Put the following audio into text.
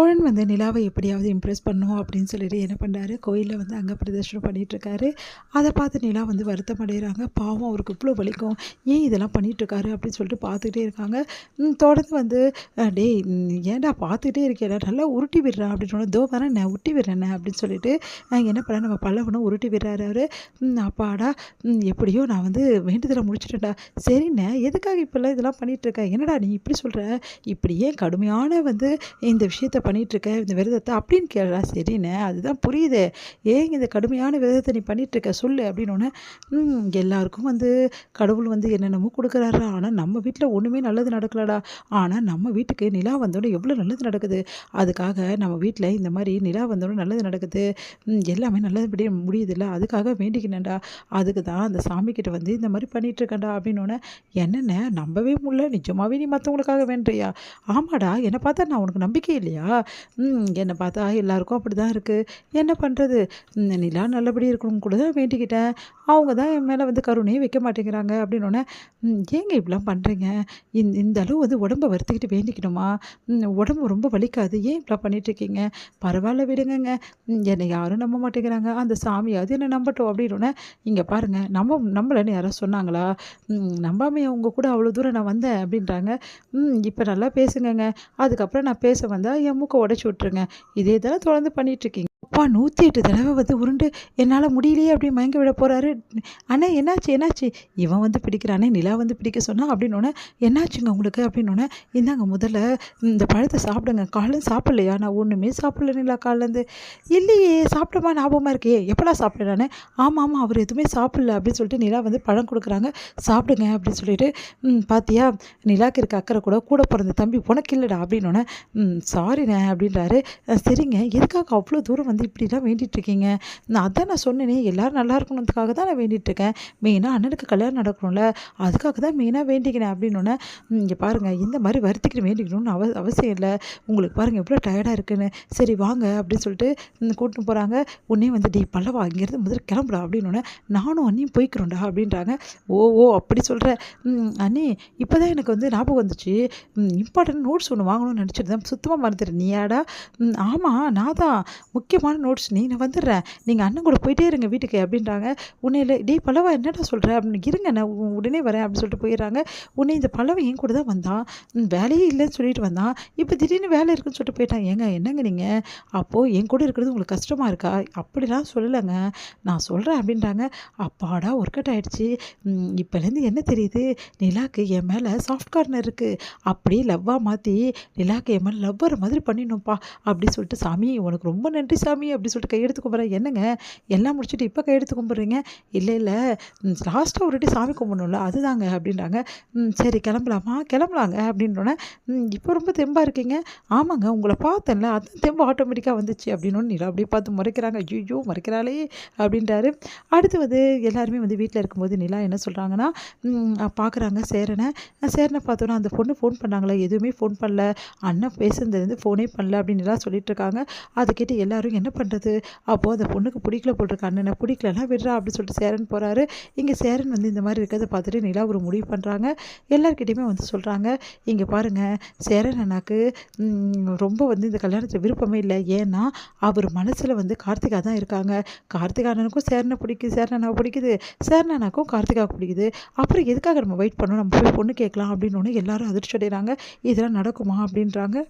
சோழன் வந்து நிலாவை எப்படியாவது இம்ப்ரெஸ் பண்ணணும் அப்படின்னு சொல்லிட்டு என்ன பண்ணுறாரு, கோயிலில் வந்து அங்கே பிரதர்ஷனம் பண்ணிகிட்ருக்காரு. அதை பார்த்து நிலா வந்து வருத்தம் அடைகிறாங்க. பாவம் அவருக்கு இவ்வளோ வலிக்கும், ஏன் இதெல்லாம் பண்ணிகிட்ருக்காரு அப்படின்னு சொல்லிட்டு பார்த்துக்கிட்டே இருக்காங்க. தொடர்ந்து வந்து டேய் ஏன்டா பார்த்துக்கிட்டே இருக்கேடா, நல்லா உருட்டி விடுறா அப்படின்னு சொன்னால், தோ வரேன் நான் உருட்டி விடுறேண்ணே அப்படின்னு சொல்லிட்டு என்ன பண்ண நம்ம பல்லவனும் உருட்டி விடுறாரு அவர். அப்பாடா எப்படியோ நான் வந்து வேண்டுதலை முடிச்சுட்டேன்டா. சரிண்ணே எதுக்காக இப்போல்லாம் இதெல்லாம் பண்ணிகிட்ருக்க, என்னடா நீ இப்படி சொல்கிற, இப்படி ஏன் கடுமையான வந்து இந்த விஷயத்த பண்ணிகிட்ருக்க இந்த விரதத்தை அப்படின்னு கேட்குறா. சரிண்ணே அதுதான் புரியுது, ஏன் இந்த கடுமையான விரதத்தை நீ பண்ணிகிட்ருக்க சொல்லு அப்படின்னோடனே, எல்லாருக்கும் வந்து கடவுள் வந்து என்னென்னமோ கொடுக்குறாரு, ஆனால் நம்ம வீட்டில் ஒன்றுமே நல்லது நடக்கலடா, ஆனால் நம்ம வீட்டுக்கு நிலா வந்தோடனே எவ்வளோ நல்லது நடக்குது, அதுக்காக நம்ம வீட்டில் இந்த மாதிரி நிலா வந்தோடனே நல்லது நடக்குது, எல்லாமே நல்லபடியாக முடியுதுல்ல, அதுக்காக வேண்டிக்கினேன்டா, அதுக்கு தான் அந்த சாமிக்கிட்ட வந்து இந்த மாதிரி பண்ணிகிட்ருக்கேன்டா அப்படின்னோடனே, என்னென்ன நம்பவே முடியல, நிஜமாவே நீ மற்றவங்களுக்காக வேண்டுறியா, ஆமாடா என்னை பார்த்தா நான் உனக்கு நம்பிக்கை இல்லையா, என்னை பார்த்தா எல்லாருக்கும் அப்படி தான் இருக்குது, என்ன பண்ணுறது, நிலா நல்லபடி இருக்கணும்னு கூட தான் வேண்டிக்கிட்டேன், அவங்க தான் என் மேலே வந்து கருணையே வைக்க மாட்டேங்கிறாங்க அப்படின்னோடனே, ஏங்க இப்படிலாம் பண்ணுறீங்க, இந்த அளவு வந்து உடம்பை வருத்திக்கிட்டு வேண்டிக்கணுமா, உடம்பு ரொம்ப வலிக்காது, ஏன் இப்படிலாம் பண்ணிகிட்ருக்கீங்க, பரவாயில்ல விடுங்கங்க, என்னை யாரும் நம்ப மாட்டேங்கிறாங்க, அந்த சாமியாவது என்னை நம்பட்டும் அப்படின்னோடனே, இங்கே பாருங்கள் நம்மளன்னு யாராவது சொன்னாங்களா, நம்பாமையே உங்கள் கூட அவ்வளோ தூரம் நான் வந்தேன் அப்படின்றாங்க, இப்போ நல்லா பேசுங்கங்க, அதுக்கப்புறம் நான் பேச வந்தால் என் மூக்கை உடச்சி விட்ருங்க, இதே தானே தொடர்ந்து பண்ணிகிட்ருக்கீங்க, அப்பா 108 தடவை வந்து உருண்டு என்னால் முடியலையே அப்படின்னு மயங்க விட போகிறாரு, அண்ணே என்னாச்சு இவன் வந்து பிடிக்கிறானே, நிலா வந்து பிடிக்க சொன்னால் அப்படின்னோடனே, என்னாச்சுங்க உங்களுக்கு அப்படின்னோடனே, இந்தாங்க முதல்ல இந்த பழத்தை சாப்பிடுங்க, காலையில் சாப்பிட்லையா, நான் ஒன்றுமே சாப்பிடல நிலா காலிலேருந்து, இல்லையே சாப்பிட்டமா ஞாபகமாக இருக்கே, எப்படா சாப்பிட்டேன் நான், ஆமாம் அவர் எதுவுமே சாப்பிடல அப்படின்னு சொல்லிட்டு நிலா வந்து பழம் கொடுக்குறாங்க, சாப்பிடுங்க அப்படின்னு சொல்லிட்டு, பாத்தியா நிலாக்கு இருக்க அக்கறை கூட பிறந்த தம்பி உனக்கு இல்லைடா அப்படின்னோடனே, சாரிண்ணே அப்படின்றாரு, சரிங்க எதுக்காக அவ்வளோ தூரம் வந்து இப்படிலாம் வேண்டிகிட்ருக்கீங்க, நான் சொன்னேனே எல்லோரும் நல்லா இருக்கணுன்றதுக்காக தான் நான் வேண்டிகிட்ருக்கேன், மெயினாக அண்ணனுக்கு கல்யாணம் நடக்கணும்ல, அதுக்காக தான் மெயினாக வேண்டிக்கினேன் அப்படின்னோடனே, இங்கே பாருங்கள் இந்த மாதிரி வருத்திக்கிட்டு வேண்டிக்கணும்னு அவசியம் இல்லை, உங்களுக்கு பாருங்கள் எவ்வளோ டயர்டாக இருக்குன்னு, சரி வாங்க அப்படின்னு சொல்லிட்டு கூட்டின்னு போகிறாங்க, உடனே வந்து டீ பல்லவா இங்கேருந்து முதல்ல கிளம்புடா அப்படின்னோடனே, நானும் அண்ணியும் போய்க்கிறோம்டா அப்படின்றாங்க, ஓ அப்படி சொல்கிறேன், அண்ணி இப்போ தான் எனக்கு வந்து ஞாபகம் வந்துச்சு, இம்பார்ட்டன்ட் நோட்ஸ் ஒன்று வாங்கணும்னு நினச்சிட்டு தான் சுத்தமாக மறந்துடுறேன், நீயாடா, ஆமாம் நான் தான் முக்கியமான நோட்ஸ் நான் வந்துடுறேன், நீங்கள் அண்ணன் கூட போயிட்டே இருங்க வீட்டுக்கு அப்படின்றாங்க, உன்னையில் டே பல்லவா என்னடா சொல்கிறேன் அப்படின்னு, இருங்க நான் உடனே வரேன் அப்படின்னு சொல்லிட்டு போயிடுறாங்க, உன்னை இந்த பல்லவன் என் கூட தான் வந்தான், வேலையே இல்லைன்னு சொல்லிட்டு வந்தான், இப்போ திடீர்னு வேலை இருக்குன்னு சொல்லிட்டு போயிட்டான், ஏங்க என்னங்க நீங்கள் அப்போது என் கூட இருக்கிறது உங்களுக்கு கஷ்டமாக இருக்கா, அப்படிலாம் சொல்லலைங்க நான் சொல்கிறேன் அப்படின்றாங்க, அப்பாடா ஒர்க் அவுட் ஆகிடுச்சு, இப்போலேருந்து என்ன தெரியுது, நிலாக்கு என் மேலே சாஃப்ட் கார்னர் இருக்குது, அப்படியே லவ்வாக மாற்றி நிலாக்கு என் மேலே லவ் வர மாதிரி பண்ணிடணும்ப்பா அப்படின்னு சொல்லிட்டு, சாமி உனக்கு ரொம்ப நன்றி சாமி அப்படி சொல்லிட்டு கையெடுத்து கும்பிட்றேன், என்னங்க எல்லாம் முடிச்சுட்டு இப்போ கையெடுத்து கும்பிட்றீங்க, இல்லை லாஸ்ட்டாக ஒரு வாட்டி சாமி கும்பிடணும்ல அதுதாங்க அப்படின்றாங்க, சரி கிளம்பலாங்க அப்படின்றோன்னே, இப்போ ரொம்ப தெம்பாக இருக்கீங்க, ஆமாங்க உங்களை பார்த்தேன்ல அதுதான் தெம்பு ஆட்டோமேட்டிக்காக வந்துச்சு அப்படின்னு நிலா அப்படியே பார்த்து முறைக்கிறாங்க, ஐயோ முறைக்கிறாளே அப்படின்றாரு. அடுத்து வந்து எல்லாருமே வந்து வீட்டில் இருக்கும்போது நிலா என்ன சொல்கிறாங்கன்னா, பார்க்குறாங்க சேரனை பார்த்தோன்னா, அந்த பொண்ணு ஃபோன் பண்ணாங்களே எதுவுமே ஃபோன் பண்ணல, அண்ணன் பேசுனதுலேருந்து ஃபோனே பண்ணல அப்படின்னு நிலா சொல்லிட்டு இருக்காங்க. அதை கேட்டு எல்லாரும் என்ன பண்ணுறது, அப்போது அந்த பொண்ணுக்கு பிடிக்கல போட்டிருக்க, அண்ணனை பிடிக்கலன்னா விடுறா அப்படின்னு சொல்லிட்டு சேரன் போகிறாரு. இங்கே சேரன் வந்து இந்த மாதிரி இருக்கிறத பார்த்துட்டு நிலா ஒரு முடிவு பண்ணுறாங்க, எல்லாருக்கிட்டையுமே வந்து சொல்கிறாங்க, இங்கே பாருங்கள் சேரன் அண்ணாக்கு ரொம்ப வந்து இந்த கல்யாணத்தில் விருப்பமே இல்லை, ஏன்னா அவர் மனசில் வந்து கார்த்திகா தான் இருக்காங்க, கார்த்திகா அண்ணனுக்கும் சேரனை பிடிக்குது, சேரன் அண்ணாவை பிடிக்குது, சேரன் அண்ணாக்கும் கார்த்திகாவுக்கு பிடிக்குது, அப்புறம் எதுக்காக நம்ம வெயிட் பண்ணணும், நம்ம போய் பொண்ணு கேட்கலாம் அப்படின்னு எல்லாரும் அதிர்ச்சி அடைகிறாங்க, இதெல்லாம் நடக்குமா அப்படின்றாங்க.